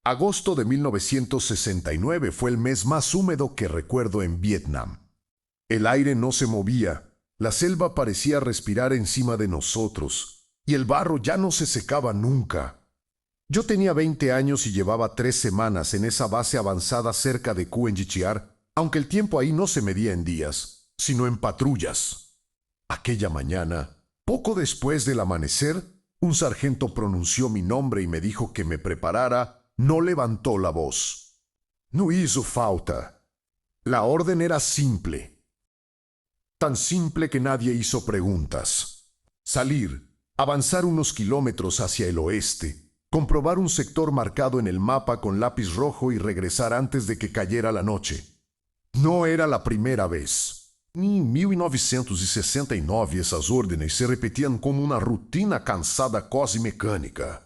Agosto de 1969 fue el mes más húmedo que recuerdo en Vietnam. El aire no se movía, la selva parecía respirar encima de nosotros, y el barro ya no se secaba nunca. Yo tenía 20 años y llevaba 3 semanas en esa base avanzada cerca de Cuenjichiar, aunque el tiempo ahí no se medía en días, sino en patrullas. Aquella mañana, poco después del amanecer, un sargento pronunció mi nombre y me dijo que me preparara. No levantó la voz. No hizo falta. La orden era simple. Tan simple que nadie hizo preguntas. Salir, avanzar unos kilómetros hacia el oeste, comprobar un sector marcado en el mapa con lápiz rojo y regresar antes de que cayera la noche. No era la primera vez. Ni en 1969 esas órdenes se repetían como una rutina cansada casi mecánica.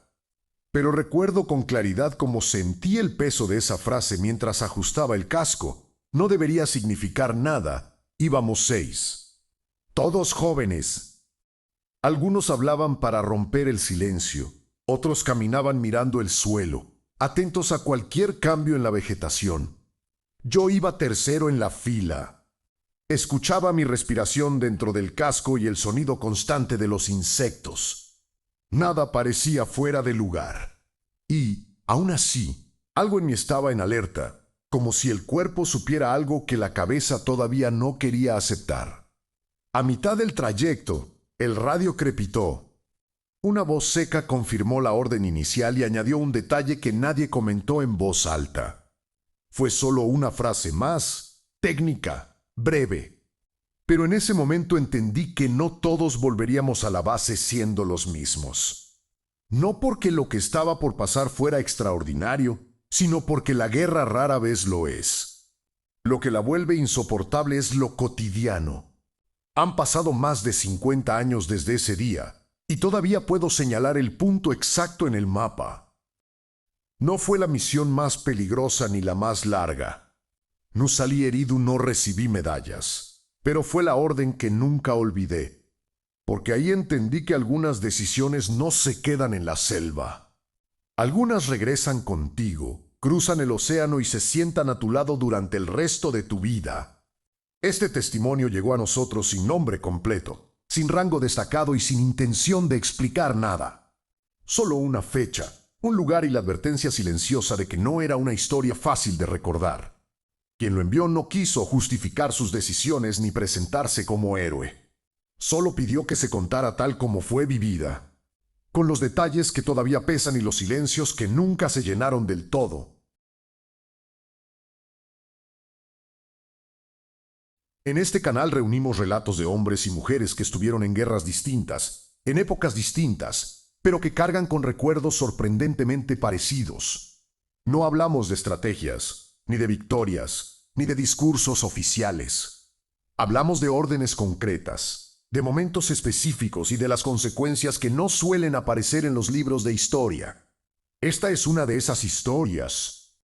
Pero recuerdo con claridad cómo sentí el peso de esa frase mientras ajustaba el casco. No debería significar nada. Íbamos 6. Todos jóvenes. Algunos hablaban para romper el silencio. Otros caminaban mirando el suelo, atentos a cualquier cambio en la vegetación. Yo iba tercero en la fila. Escuchaba mi respiración dentro del casco y el sonido constante de los insectos. Nada parecía fuera de lugar. Y, aún así, algo en mí estaba en alerta, como si el cuerpo supiera algo que la cabeza todavía no quería aceptar. A mitad del trayecto, el radio crepitó. Una voz seca confirmó la orden inicial y añadió un detalle que nadie comentó en voz alta. Fue solo una frase más, técnica, breve. Pero en ese momento entendí que no todos volveríamos a la base siendo los mismos. No porque lo que estaba por pasar fuera extraordinario, sino porque la guerra rara vez lo es. Lo que la vuelve insoportable es lo cotidiano. Han pasado más de 50 años desde ese día, y todavía puedo señalar el punto exacto en el mapa. No fue la misión más peligrosa ni la más larga. No salí herido, no recibí medallas. Pero fue la orden que nunca olvidé, porque ahí entendí que algunas decisiones no se quedan en la selva. Algunas regresan contigo, cruzan el océano y se sientan a tu lado durante el resto de tu vida. Este testimonio llegó a nosotros sin nombre completo, sin rango destacado y sin intención de explicar nada. Solo una fecha, un lugar y la advertencia silenciosa de que no era una historia fácil de recordar. Quien lo envió no quiso justificar sus decisiones ni presentarse como héroe. Solo pidió que se contara tal como fue vivida, con los detalles que todavía pesan y los silencios que nunca se llenaron del todo. En este canal reunimos relatos de hombres y mujeres que estuvieron en guerras distintas, en épocas distintas, pero que cargan con recuerdos sorprendentemente parecidos. No hablamos de estrategias, ni de victorias, ni de discursos oficiales. Hablamos de órdenes concretas, de momentos específicos y de las consecuencias que no suelen aparecer en los libros de historia. Esta es una de esas historias.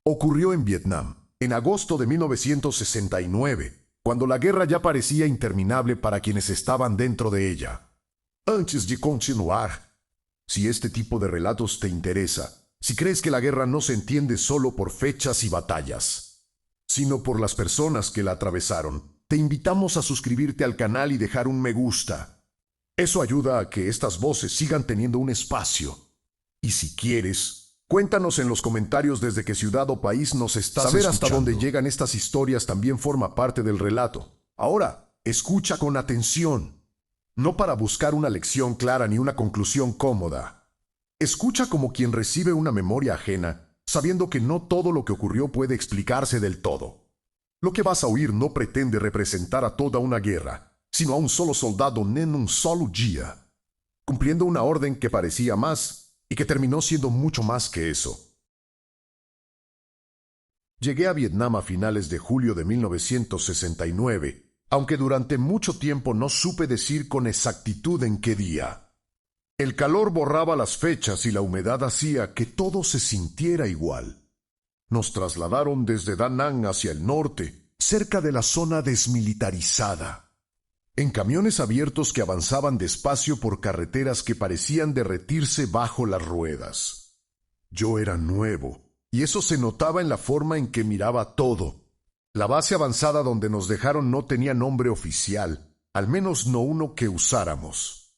Ocurrió en Vietnam, en agosto de 1969, cuando la guerra ya parecía interminable para quienes estaban dentro de ella. Antes de continuar, si este tipo de relatos te interesa, si crees que la guerra no se entiende solo por fechas y batallas, sino por las personas que la atravesaron, te invitamos a suscribirte al canal y dejar un me gusta. Eso ayuda a que estas voces sigan teniendo un espacio. Y si quieres, cuéntanos en los comentarios desde qué ciudad o país nos estás escuchando. Saber hasta dónde llegan estas historias también forma parte del relato. Ahora, escucha con atención. No para buscar una lección clara ni una conclusión cómoda. Escucha como quien recibe una memoria ajena, sabiendo que no todo lo que ocurrió puede explicarse del todo. Lo que vas a oír no pretende representar a toda una guerra, sino a un solo soldado en un solo día, cumpliendo una orden que parecía más y que terminó siendo mucho más que eso. Llegué a Vietnam a finales de julio de 1969, aunque durante mucho tiempo no supe decir con exactitud en qué día. El calor borraba las fechas y la humedad hacía que todo se sintiera igual. Nos trasladaron desde Da Nang hacia el norte, cerca de la zona desmilitarizada. en camiones abiertos que avanzaban despacio por carreteras que parecían derretirse bajo las ruedas. Yo era nuevo, y eso se notaba en la forma en que miraba todo. La base avanzada donde nos dejaron no tenía nombre oficial, al menos no uno que usáramos.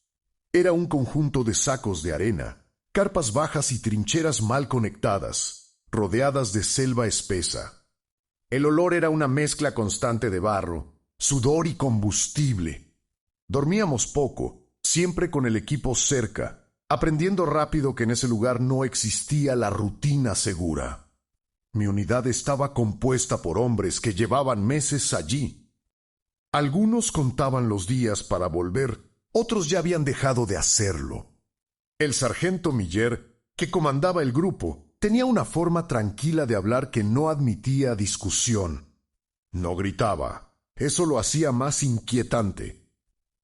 Era un conjunto de sacos de arena, carpas bajas y trincheras mal conectadas, rodeadas de selva espesa. El olor era una mezcla constante de barro, sudor y combustible. Dormíamos poco, siempre con el equipo cerca, aprendiendo rápido que en ese lugar no existía la rutina segura. Mi unidad estaba compuesta por hombres que llevaban meses allí. Algunos contaban los días para volver, otros ya habían dejado de hacerlo. El sargento Miller, que comandaba el grupo, tenía una forma tranquila de hablar que no admitía discusión. No gritaba, eso lo hacía más inquietante.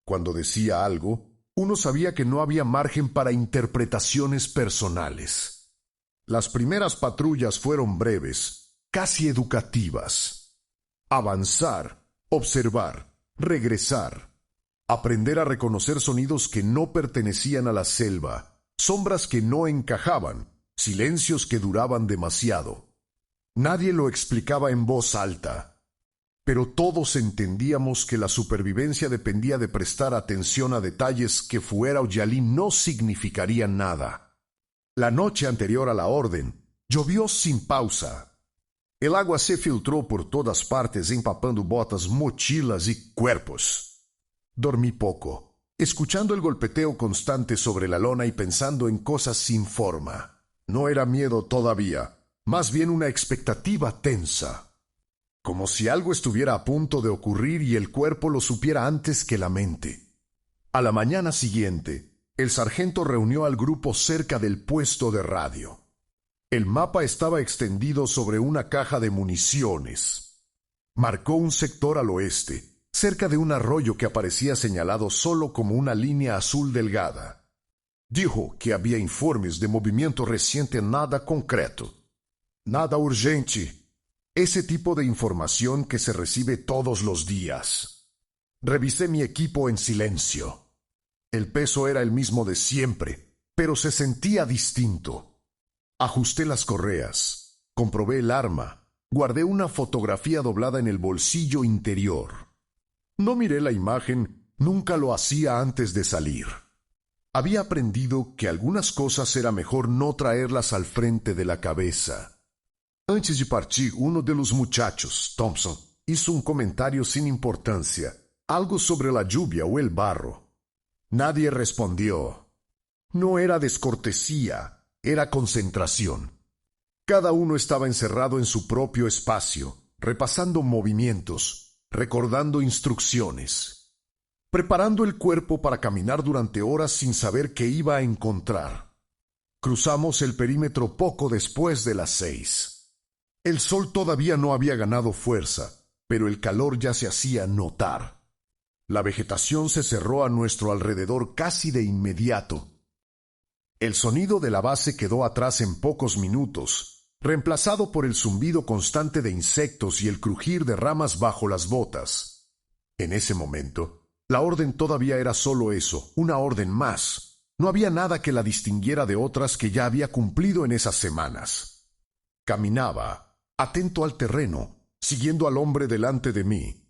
Cuando decía algo, uno sabía que no había margen para interpretaciones personales. Las primeras patrullas fueron breves, casi educativas. Avanzar, observar, regresar. Aprender a reconocer sonidos que no pertenecían a la selva, sombras que no encajaban, silencios que duraban demasiado. Nadie lo explicaba en voz alta, pero todos entendíamos que la supervivencia dependía de prestar atención a detalles que fuera o Yalí no significarían nada. La noche anterior a la orden, llovió sin pausa. El agua se filtró por todas partes, empapando botas, mochilas y cuerpos. Dormí poco, escuchando el golpeteo constante sobre la lona y pensando en cosas sin forma. No era miedo todavía, más bien una expectativa tensa. Como si algo estuviera a punto de ocurrir y el cuerpo lo supiera antes que la mente. A la mañana siguiente, el sargento reunió al grupo cerca del puesto de radio. El mapa estaba extendido sobre una caja de municiones. Marcó un sector al oeste, cerca de un arroyo que aparecía señalado solo como una línea azul delgada. Dijo que había informes de movimiento reciente, nada concreto. Nada urgente. Ese tipo de información que se recibe todos los días. Revisé mi equipo en silencio. El peso era el mismo de siempre, pero se sentía distinto. Ajusté las correas, comprobé el arma, guardé una fotografía doblada en el bolsillo interior. No miré la imagen, nunca lo hacía antes de salir. Había aprendido que algunas cosas era mejor no traerlas al frente de la cabeza. Antes de partir, uno de los muchachos, Thompson, hizo un comentario sin importancia, algo sobre la lluvia o el barro. Nadie respondió. No era descortesía, era concentración. Cada uno estaba encerrado en su propio espacio, repasando movimientos, recordando instrucciones, preparando el cuerpo para caminar durante horas sin saber qué iba a encontrar. Cruzamos el perímetro poco después de las 6. El sol todavía no había ganado fuerza, pero el calor ya se hacía notar. La vegetación se cerró a nuestro alrededor casi de inmediato. El sonido de la base quedó atrás en pocos minutos, reemplazado por el zumbido constante de insectos y el crujir de ramas bajo las botas. En ese momento, la orden todavía era solo eso, una orden más. No había nada que la distinguiera de otras que ya había cumplido en esas semanas. Caminaba, atento al terreno, siguiendo al hombre delante de mí.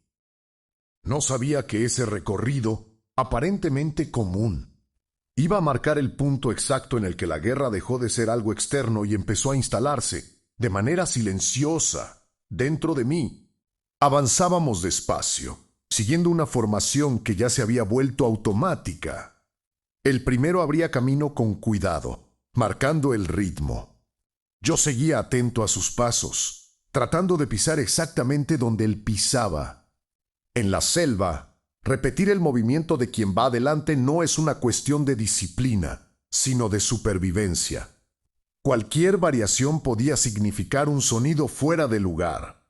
No sabía que ese recorrido, aparentemente común, iba a marcar el punto exacto en el que la guerra dejó de ser algo externo y empezó a instalarse, de manera silenciosa, dentro de mí. Avanzábamos despacio, siguiendo una formación que ya se había vuelto automática. El primero abría camino con cuidado, marcando el ritmo. Yo seguía atento a sus pasos, tratando de pisar exactamente donde él pisaba. En la selva, repetir el movimiento de quien va adelante no es una cuestión de disciplina, sino de supervivencia. Cualquier variación podía significar un sonido fuera de lugar.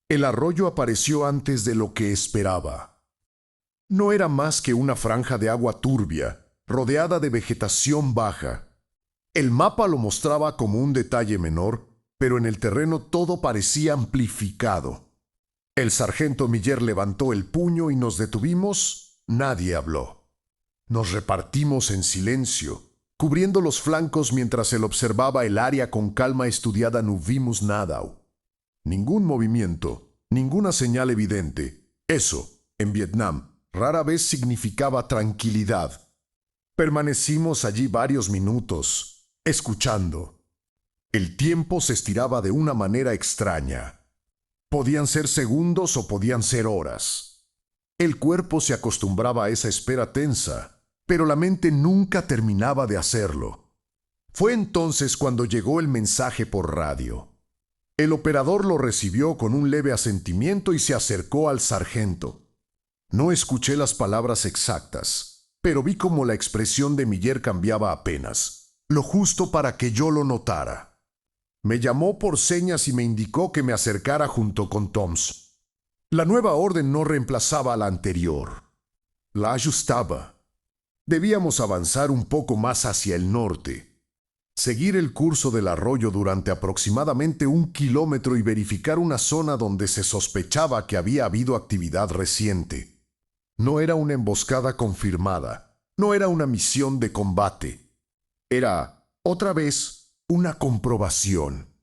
El arroyo apareció antes de lo que esperaba. No era más que una franja de agua turbia, rodeada de vegetación baja. El mapa lo mostraba como un detalle menor, pero en el terreno todo parecía amplificado. El sargento Miller levantó el puño y nos detuvimos Nadie habló. Nos repartimos en silencio, cubriendo los flancos mientras él observaba el área con calma estudiada. No vimos nada. Ningún movimiento, ninguna señal evidente. Eso, en Vietnam, rara vez significaba tranquilidad. Permanecimos allí varios minutos, escuchando. El tiempo se estiraba de una manera extraña. Podían ser segundos o podían ser horas. El cuerpo se acostumbraba a esa espera tensa, pero la mente nunca terminaba de hacerlo. Fue entonces cuando llegó el mensaje por radio. El operador lo recibió con un leve asentimiento y se acercó al sargento. No escuché las palabras exactas, pero vi cómo la expresión de Miller cambiaba apenas, lo justo para que yo lo notara. Me llamó por señas y me indicó que me acercara junto con Toms. La nueva orden no reemplazaba a la anterior. La ajustaba. Debíamos avanzar un poco más hacia el norte, seguir el curso del arroyo durante aproximadamente 1 kilómetro y verificar una zona donde se sospechaba que había habido actividad reciente. No era una emboscada confirmada, no era una misión de combate. Era, otra vez, una comprobación.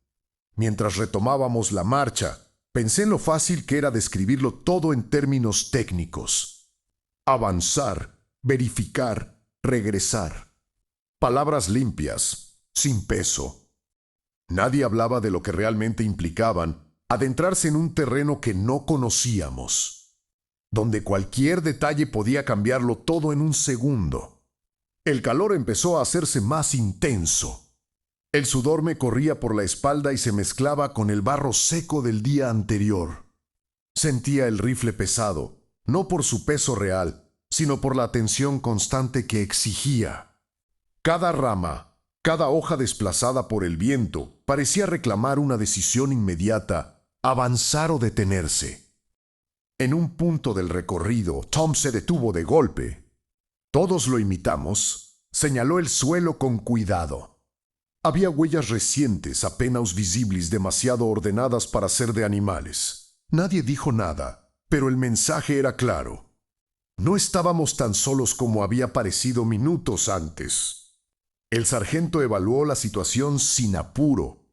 Mientras retomábamos la marcha, pensé en lo fácil que era describirlo todo en términos técnicos. Avanzar, verificar, regresar. Palabras limpias, sin peso. Nadie hablaba de lo que realmente implicaban adentrarse en un terreno que no conocíamos, donde cualquier detalle podía cambiarlo todo en un segundo. El calor empezó a hacerse más intenso. El sudor me corría por la espalda y se mezclaba con el barro seco del día anterior. Sentía el rifle pesado, no por su peso real, sino por la atención constante que exigía. Cada rama, cada hoja desplazada por el viento, parecía reclamar una decisión inmediata, avanzar o detenerse. En un punto del recorrido, Tom se detuvo de golpe. Todos lo imitamos. Señaló el suelo con cuidado. Había huellas recientes, apenas visibles, demasiado ordenadas para ser de animales. Nadie dijo nada, pero el mensaje era claro. No estábamos tan solos como había parecido minutos antes. El sargento evaluó la situación sin apuro.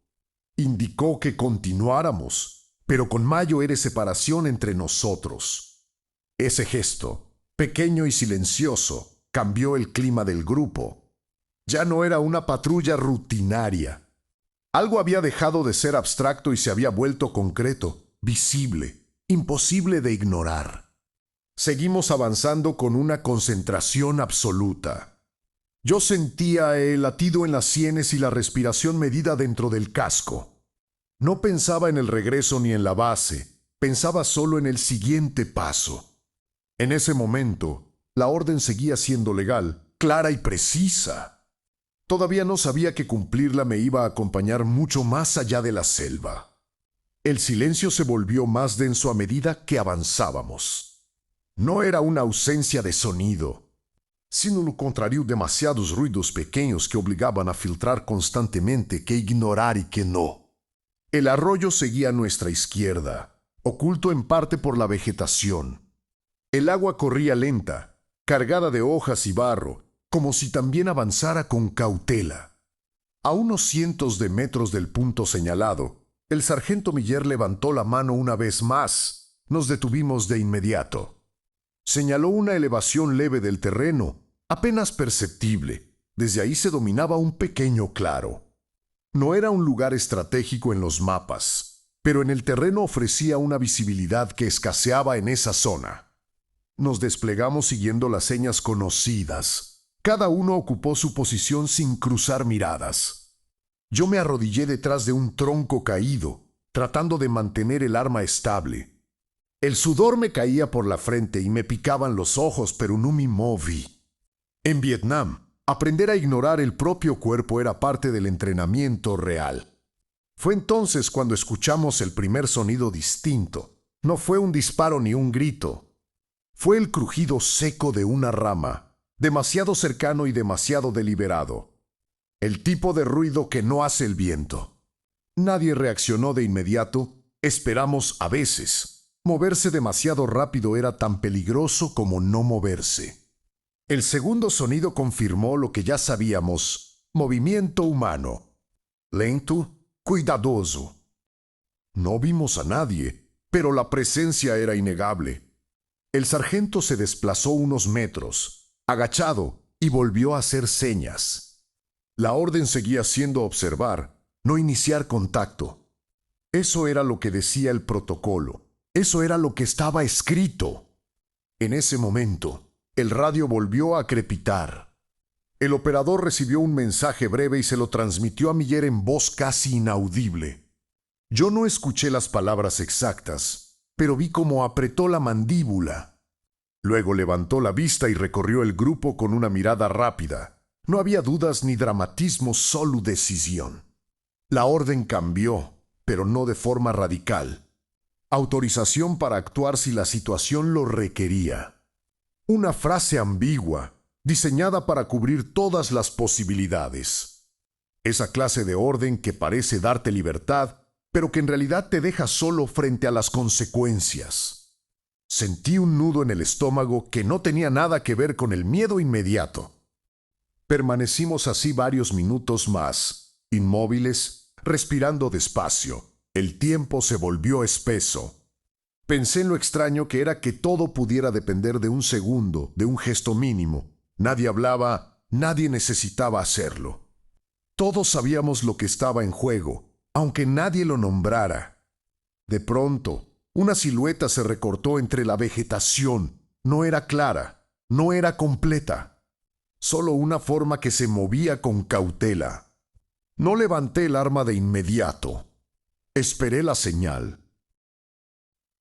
Indicó que continuáramos, pero con mayor separación entre nosotros. Ese gesto, pequeño y silencioso, cambió el clima del grupo. Ya no era una patrulla rutinaria. Algo había dejado de ser abstracto y se había vuelto concreto, visible, imposible de ignorar. Seguimos avanzando con una concentración absoluta. Yo sentía el latido en las sienes y la respiración medida dentro del casco. No pensaba en el regreso ni en la base, pensaba solo en el siguiente paso. En ese momento, la orden seguía siendo legal, clara y precisa. Todavía no sabía que cumplirla me iba a acompañar mucho más allá de la selva. El silencio se volvió más denso a medida que avanzábamos. No era una ausencia de sonido, sino lo contrario, demasiados ruidos pequeños que obligaban a filtrar constantemente, que ignorar y que no. El arroyo seguía a nuestra izquierda, oculto en parte por la vegetación. El agua corría lenta, cargada de hojas y barro, como si también avanzara con cautela. A unos cientos de metros del punto señalado, el sargento Miller levantó la mano una vez más. Nos detuvimos de inmediato. Señaló una elevación leve del terreno, apenas perceptible. Desde ahí se dominaba un pequeño claro. No era un lugar estratégico en los mapas, pero en el terreno ofrecía una visibilidad que escaseaba en esa zona. Nos desplegamos siguiendo las señas conocidas. Cada uno ocupó su posición sin cruzar miradas. Yo me arrodillé detrás de un tronco caído, tratando de mantener el arma estable. El sudor me caía por la frente y me picaban los ojos, pero no me moví. En Vietnam, aprender a ignorar el propio cuerpo era parte del entrenamiento real. Fue entonces cuando escuchamos el primer sonido distinto. No fue un disparo ni un grito. Fue el crujido seco de una rama, demasiado cercano y demasiado deliberado. El tipo de ruido que no hace el viento. Nadie reaccionó de inmediato. Esperamos a veces. Moverse demasiado rápido era tan peligroso como no moverse. El segundo sonido confirmó lo que ya sabíamos: movimiento humano. Lento, cuidadoso. No vimos a nadie, pero la presencia era innegable. El sargento se desplazó unos metros, agachado, y volvió a hacer señas. La orden seguía siendo observar, no iniciar contacto. Eso era lo que decía el protocolo. Eso era lo que estaba escrito. En ese momento, el radio volvió a crepitar. El operador recibió un mensaje breve y se lo transmitió a Miller en voz casi inaudible. Yo no escuché las palabras exactas, pero vi cómo apretó la mandíbula. Luego levantó la vista y recorrió el grupo con una mirada rápida. No había dudas ni dramatismo, solo decisión. La orden cambió, pero no de forma radical. Autorización para actuar si la situación lo requería. Una frase ambigua, diseñada para cubrir todas las posibilidades. Esa clase de orden que parece darte libertad, pero que en realidad te deja solo frente a las consecuencias. Sentí un nudo en el estómago que no tenía nada que ver con el miedo inmediato. Permanecimos así varios minutos más, inmóviles, respirando despacio. El tiempo se volvió espeso. Pensé en lo extraño que era que todo pudiera depender de un segundo, de un gesto mínimo. Nadie hablaba, nadie necesitaba hacerlo. Todos sabíamos lo que estaba en juego, aunque nadie lo nombrara. De pronto, una silueta se recortó entre la vegetación. No era clara, no era completa. Solo una forma que se movía con cautela. No levanté el arma de inmediato. Esperé la señal.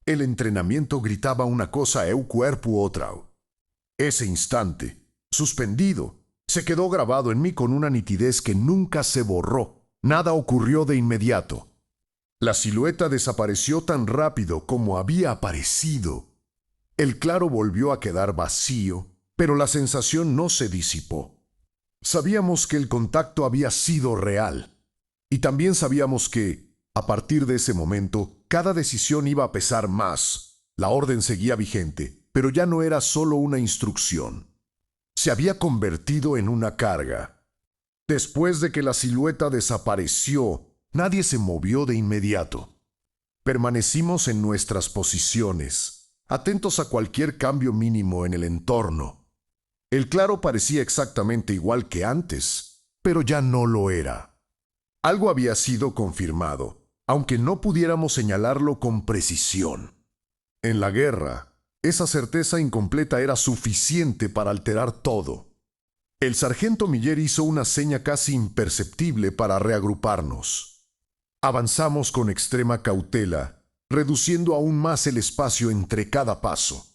El entrenamiento gritaba una cosa eu cuerpo otra. Ese instante, suspendido, se quedó grabado en mí con una nitidez que nunca se borró. Nada ocurrió de inmediato. La silueta desapareció tan rápido como había aparecido. El claro volvió a quedar vacío, pero la sensación no se disipó. Sabíamos que el contacto había sido real. Y también sabíamos que, a partir de ese momento, cada decisión iba a pesar más. La orden seguía vigente, pero ya no era solo una instrucción. Se había convertido en una carga. Después de que la silueta desapareció, nadie se movió de inmediato. Permanecimos en nuestras posiciones, atentos a cualquier cambio mínimo en el entorno. El claro parecía exactamente igual que antes, pero ya no lo era. Algo había sido confirmado, aunque no pudiéramos señalarlo con precisión. En la guerra, esa certeza incompleta era suficiente para alterar todo. El sargento Miller hizo una seña casi imperceptible para reagruparnos. Avanzamos con extrema cautela, reduciendo aún más el espacio entre cada paso.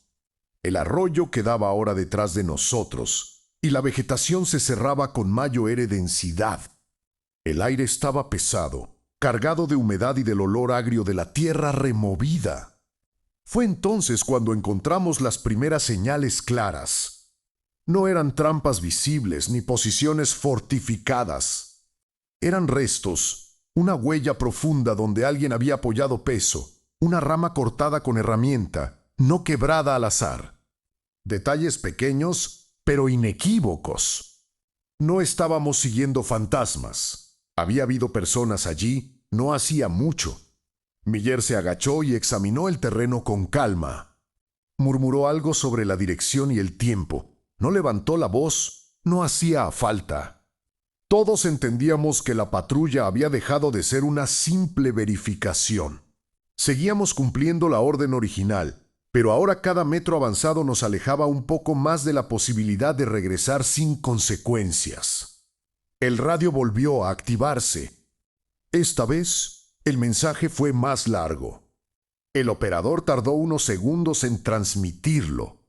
El arroyo quedaba ahora detrás de nosotros, y la vegetación se cerraba con mayor densidad. El aire estaba pesado, cargado de humedad y del olor agrio de la tierra removida. Fue entonces cuando encontramos las primeras señales claras. No eran trampas visibles ni posiciones fortificadas. Eran restos, una huella profunda donde alguien había apoyado peso, una rama cortada con herramienta, no quebrada al azar. Detalles pequeños, pero inequívocos. No estábamos siguiendo fantasmas. Había habido personas allí no hacía mucho. Miller se agachó y examinó el terreno con calma. Murmuró algo sobre la dirección y el tiempo. No levantó la voz, no hacía falta. Todos entendíamos que la patrulla había dejado de ser una simple verificación. Seguíamos cumpliendo la orden original, pero ahora cada metro avanzado nos alejaba un poco más de la posibilidad de regresar sin consecuencias. El radio volvió a activarse. Esta vez, el mensaje fue más largo. El operador tardó unos segundos en transmitirlo.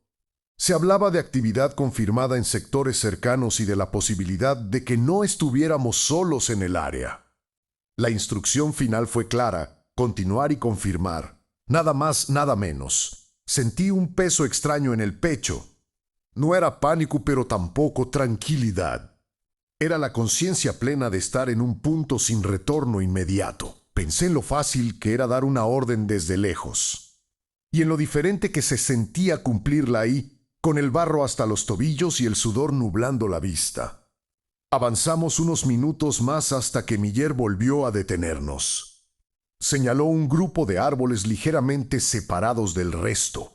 Se hablaba de actividad confirmada en sectores cercanos y de la posibilidad de que no estuviéramos solos en el área. La instrucción final fue clara: continuar y confirmar. Nada más, nada menos. Sentí un peso extraño en el pecho. No era pánico, pero tampoco tranquilidad. Era la conciencia plena de estar en un punto sin retorno inmediato. Pensé en lo fácil que era dar una orden desde lejos. y en lo diferente que se sentía cumplirla ahí, con el barro hasta los tobillos y el sudor nublando la vista. Avanzamos unos minutos más hasta que Miller volvió a detenernos. Señaló un grupo de árboles ligeramente separados del resto.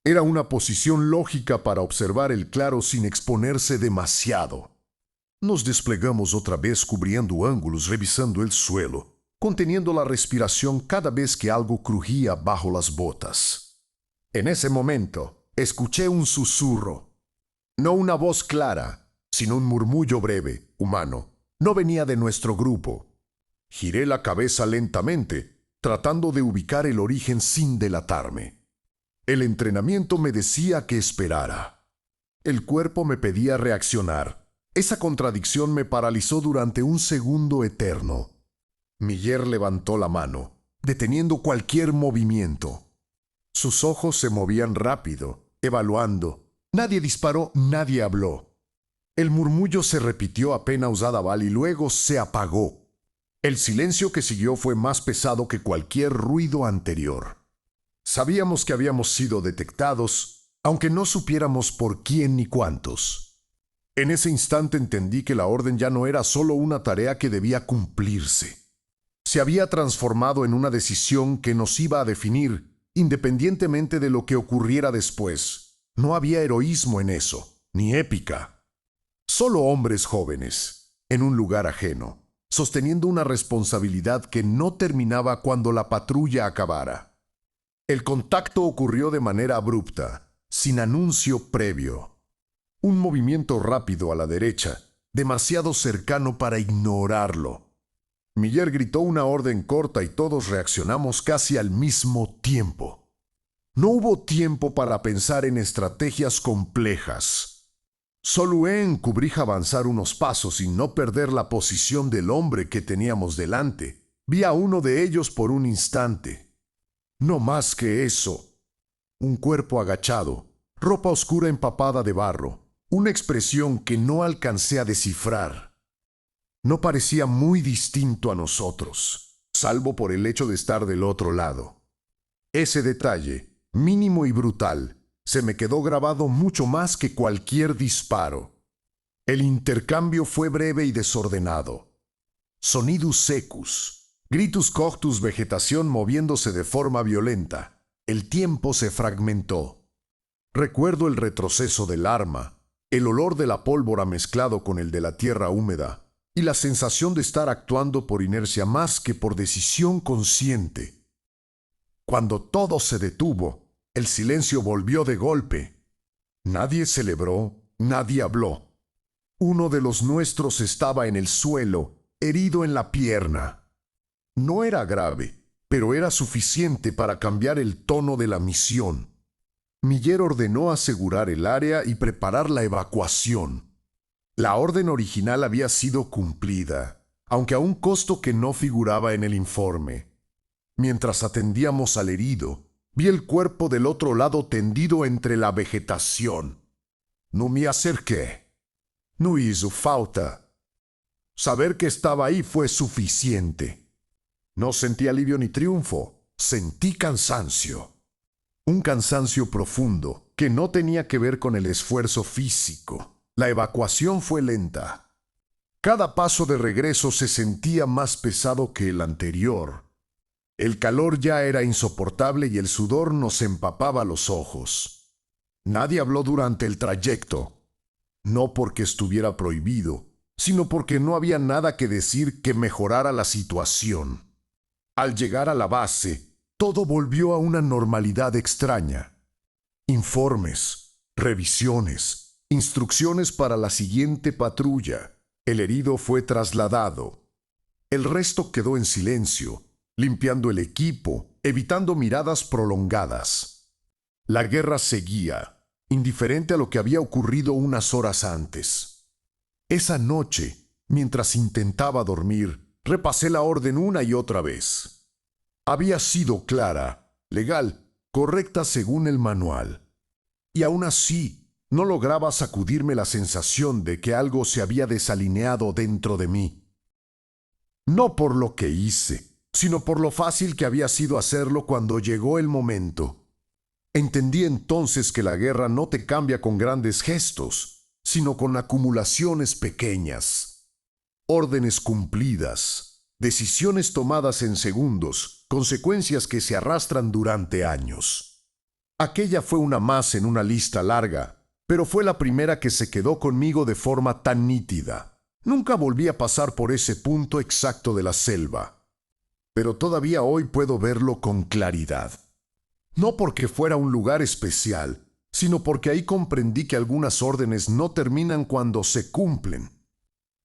Era una posición lógica para observar el claro sin exponerse demasiado. Nos desplegamos otra vez cubriendo ángulos, revisando el suelo, conteniendo la respiración cada vez que algo crujía bajo las botas. En ese momento, escuché un susurro. No una voz clara, sino un murmullo breve, humano. No venía de nuestro grupo. Giré la cabeza lentamente, tratando de ubicar el origen sin delatarme. El entrenamiento me decía que esperara. El cuerpo me pedía reaccionar. Esa contradicción me paralizó durante un segundo eterno. Miller levantó la mano, deteniendo cualquier movimiento. Sus ojos se movían rápido, evaluando. Nadie disparó, nadie habló. El murmullo se repitió apenas usada bala y luego se apagó. El silencio que siguió fue más pesado que cualquier ruido anterior. Sabíamos que habíamos sido detectados, aunque no supiéramos por quién ni cuántos. En ese instante entendí que la orden ya no era solo una tarea que debía cumplirse. Se había transformado en una decisión que nos iba a definir, independientemente de lo que ocurriera después. No había heroísmo en eso, ni épica. Solo hombres jóvenes, en un lugar ajeno, sosteniendo una responsabilidad que no terminaba cuando la patrulla acabara. El contacto ocurrió de manera abrupta, sin anuncio previo. Un movimiento rápido a la derecha, demasiado cercano para ignorarlo. Miller gritó una orden corta y todos reaccionamos casi al mismo tiempo. No hubo tiempo para pensar en estrategias complejas. Solué en Kubrija avanzar unos pasos y no perder la posición del hombre que teníamos delante. Vi a uno de ellos por un instante. No más que eso. Un cuerpo agachado, ropa oscura empapada de barro, una expresión que no alcancé a descifrar. No parecía muy distinto a nosotros, salvo por el hecho de estar del otro lado. Ese detalle, mínimo y brutal, se me quedó grabado mucho más que cualquier disparo. El intercambio fue breve y desordenado. Sonidus secus. Gritus coctus, vegetación moviéndose de forma violenta. El tiempo se fragmentó. Recuerdo el retroceso del arma, el olor de la pólvora mezclado con el de la tierra húmeda, y la sensación de estar actuando por inercia más que por decisión consciente. Cuando todo se detuvo, el silencio volvió de golpe. Nadie celebró, nadie habló. Uno de los nuestros estaba en el suelo, herido en la pierna. No era grave, pero era suficiente para cambiar el tono de la misión. Miller ordenó asegurar el área y preparar la evacuación. La orden original había sido cumplida, aunque a un costo que no figuraba en el informe. Mientras atendíamos al herido, vi el cuerpo del otro lado tendido entre la vegetación. No me acerqué. No hizo falta. Saber que estaba ahí fue suficiente. No sentí alivio ni triunfo, sentí cansancio. Un cansancio profundo que no tenía que ver con el esfuerzo físico. La evacuación fue lenta. Cada paso de regreso se sentía más pesado que el anterior. El calor ya era insoportable y el sudor nos empapaba los ojos. Nadie habló durante el trayecto, no porque estuviera prohibido, sino porque no había nada que decir que mejorara la situación. Al llegar a la base, todo volvió a una normalidad extraña. Informes, revisiones, instrucciones para la siguiente patrulla. El herido fue trasladado. El resto quedó en silencio, limpiando el equipo, evitando miradas prolongadas. La guerra seguía, indiferente a lo que había ocurrido unas horas antes. Esa noche, mientras intentaba dormir, repasé la orden una y otra vez. Había sido clara, legal, correcta según el manual. Y aún así, no lograba sacudirme la sensación de que algo se había desalineado dentro de mí. No por lo que hice, sino por lo fácil que había sido hacerlo cuando llegó el momento. Entendí entonces que la guerra no te cambia con grandes gestos, sino con acumulaciones pequeñas, órdenes cumplidas, decisiones tomadas en segundos, consecuencias que se arrastran durante años. Aquella fue una más en una lista larga, pero fue la primera que se quedó conmigo de forma tan nítida. Nunca volví a pasar por ese punto exacto de la selva, pero todavía hoy puedo verlo con claridad. No porque fuera un lugar especial, sino porque ahí comprendí que algunas órdenes no terminan cuando se cumplen.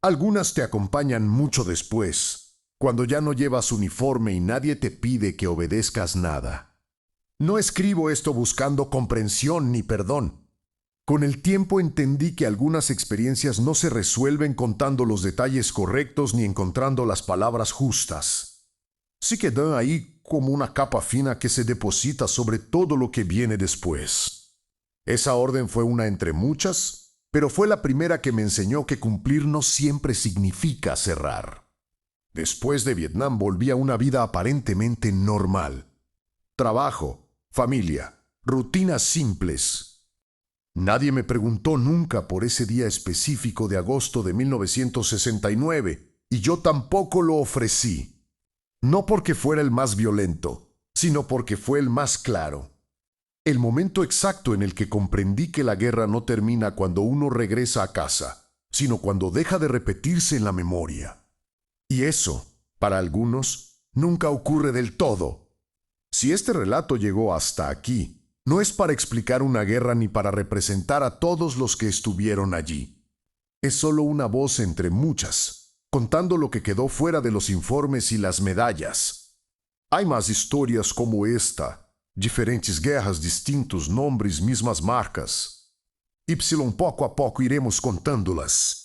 Algunas te acompañan mucho después, cuando ya no llevas uniforme y nadie te pide que obedezcas nada. No escribo esto buscando comprensión ni perdón. Con el tiempo entendí que algunas experiencias no se resuelven contando los detalles correctos ni encontrando las palabras justas. Sí quedan ahí como una capa fina que se deposita sobre todo lo que viene después. Esa orden fue una entre muchas, pero fue la primera que me enseñó que cumplir no siempre significa cerrar. Después de Vietnam volví a una vida aparentemente normal. Trabajo, familia, rutinas simples. Nadie me preguntó nunca por ese día específico de agosto de 1969, y yo tampoco lo ofrecí. No porque fuera el más violento, sino porque fue el más claro. El momento exacto en el que comprendí que la guerra no termina cuando uno regresa a casa, sino cuando deja de repetirse en la memoria. Y eso, para algunos, nunca ocurre del todo. Si este relato llegó hasta aquí, no es para explicar una guerra ni para representar a todos los que estuvieron allí. Es solo una voz entre muchas, contando lo que quedó fuera de los informes y las medallas. Hay más historias como esta, diferentes guerras, distintos nombres, mismas marcas. Y poco a poco iremos contándolas.